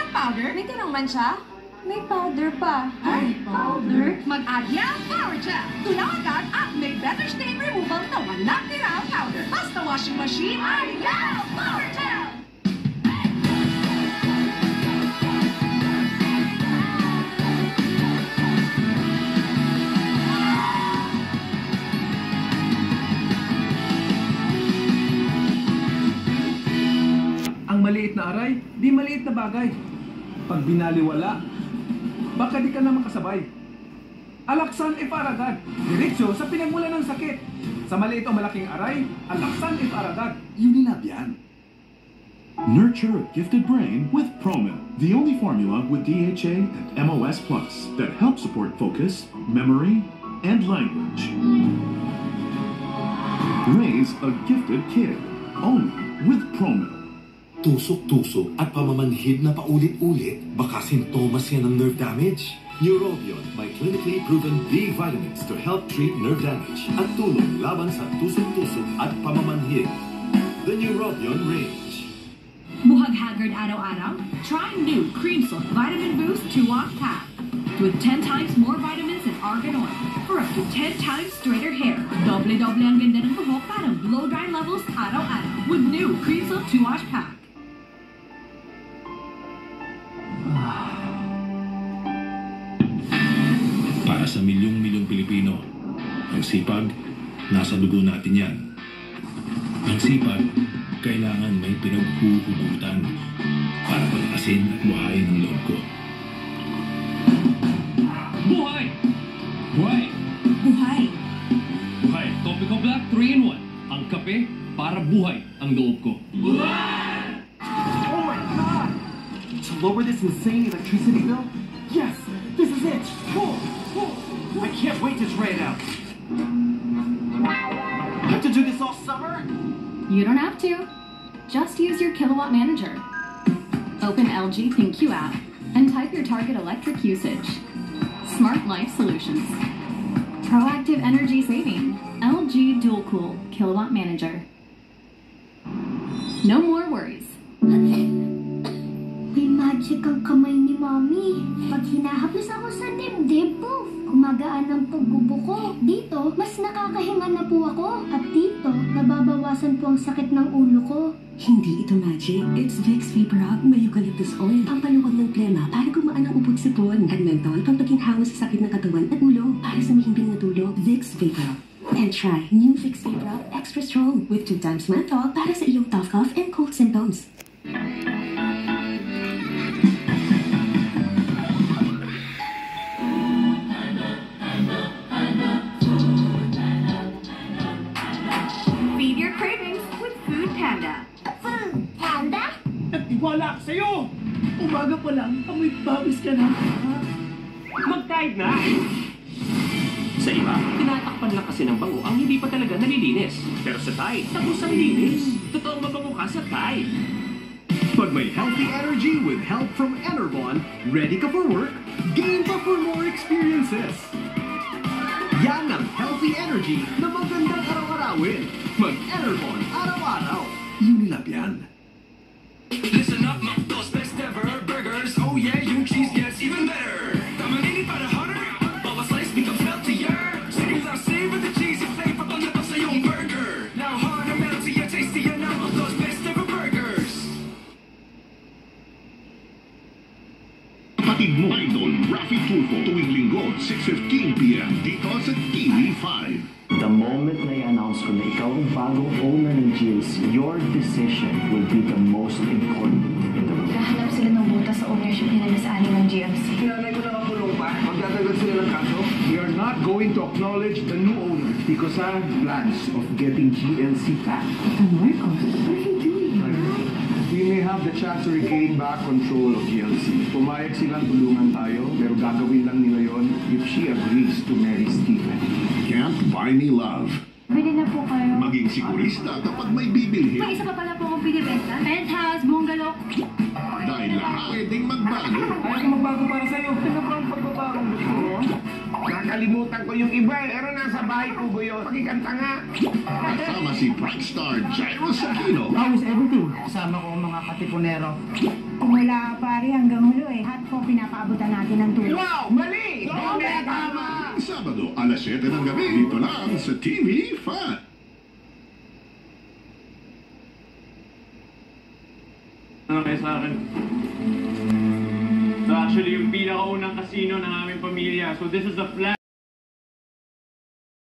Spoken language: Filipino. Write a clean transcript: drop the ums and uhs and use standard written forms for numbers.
ng powder? May tirang man siya? May powder pa. Ay, powder? Mag-add yan Power Gel. Tunaw agad at may better stain removal na walang tirang powder. Basta washing machine ay yan Power Gel! Ang maliit na aray, di maliit na bagay. Pag binaliwala, baka di ka na makasabay. Alaksan Ifaragad, diretsyo sa pinagmula ng sakit. Sa maliit o malaking aray, Alaksan Ifaragad. Unilab yan. Nurture a gifted brain with Promil, the only formula with DHA and MOS Plus that helps support focus, memory, and language. Raise a gifted kid, only with Promil. Tusok-tusok at pamamanhid na paulit-ulit, baka sintomas yan ng nerve damage. Neurobion may clinically proven B vitamins to help treat nerve damage at tulong laban sa tusok-tusok at pamamanhid. The Neurobion range. Buhag haggard araw-araw? Try new Cream Silk Vitamin Boost 2-ounce pack. With 10 times more vitamins and argan oil for up to 10 times straighter hair. Doble-doble ang ganda ng buhok para blow-dry levels araw-araw with new Cream Silk 2-ounce pack. Para sa milyong-milyong Pilipino, ang sipag, nasa dugo natin yan. Ang sipag, kailangan may pinaghuhugutan para palakasin at buhayin ang loob ko. Buhay! Buhay! Buhay! Buhay! Topico Black 3-in-1. Ang kape para buhay ang loob ko. Oh my God! To lower this insane electricity bill? Yes! This is it! Pull! Pull! I can't wait to try it out! Have to do this all summer? You don't have to. Just use your Kilowatt Manager. Open LG ThinQ app and type your target electric usage. Smart Life Solutions. Proactive energy saving. LG Dual Cool Kilowatt Manager. No more worries. May magic ang kamay ni Mommy. Pag hinahaplos ako sa dibdib, poof, gumagaan ang pagbubuko. Dito, mas nakakahinga na po ako. At dito, nababawasan po ang sakit ng ulo ko. Hindi ito magic. It's Vicks VapoRub may eucalyptus oil. Pampaluwag ng plema para gumaan ang upod sipon. At menthol, pampaginhawa sa sakit ng katawan at ulo para sa mahimbing na tulog. Vicks VapoRub. And try new Vicks VapoRub Extra Strong with 2 times menthol para sa iyong tough cough and cold symptoms. Feed your cravings with Food Panda. Food Panda? Nagtiwala ako sa'yo! Umaga pa lang, amoy babis ka na. Mag-tide na! Sa iba, tinatakpan lang kasi ng bango ang hindi pa talaga nalilinis. Pero sa Tide, tapos ang linis. Totoong mabango ka sa Tide. Pag may healthy energy with help from Enervon, ready ka for work, game pa for more experiences. Yan ang healthy energy na magandang araw-arawin. Mag-Enervon araw-araw. Unilab yan. Listen up, McDo's best ever burgers. Oh yeah, yung cheese gets even better. Tamanini para hotter. Bawat slice becomes healthier. Sige lang, savor the cheesy flavor on the sa yung burger. Now harder, meltier, tastier now. McDo's best ever burgers. Kapatid mo, Idol Rafi Tulfo, tuwing linggo, 6:15 p.m. dito sa TV5. The moment na i-announce ko na ikaw ang bagong owner ng GLC, your decision will be the most important in the room. Kahanap sila ng buta sa ownership nila sa ani ng GLC. Kinalay ko na kapulong pa. Magdadagal sila ng kaso. We are not going to acknowledge the new owner because I have plans of getting GLC back. The Marcos? What are you doing? We may have the chance to regain back control of GLC. Pumayag silang tulungan tayo, pero gagawin lang nila yon if she agrees to marry Stephen. Can't buy me love. Pwede na po kayo. Maging sigurista kapag may bibilhin. May isa pa pala po akong pinibenta. Penthouse, bungalow. Dahil lahat pwedeng magbago. Ayaw ko magbago para sa'yo. Ano ba ang pagbabago gusto mo? Nakalimutan ko yung iba eh. Pero nasa bahay ko ba yun? Pakikanta nga. Kasama si Rockstar Jairus Aquino. How is everything? Kasama ko ang mga katipunero. Kung wala pare hanggang hulo eh. Hot coffee napaabutan natin ng tulog. Wow! Mali! Doble tama! Sabado, alas 7 ng gabi. Dito lang sa TV5. Ano kayo sa akin? So actually, yung pinakaunang casino ng aming pamilya. So this is the flag.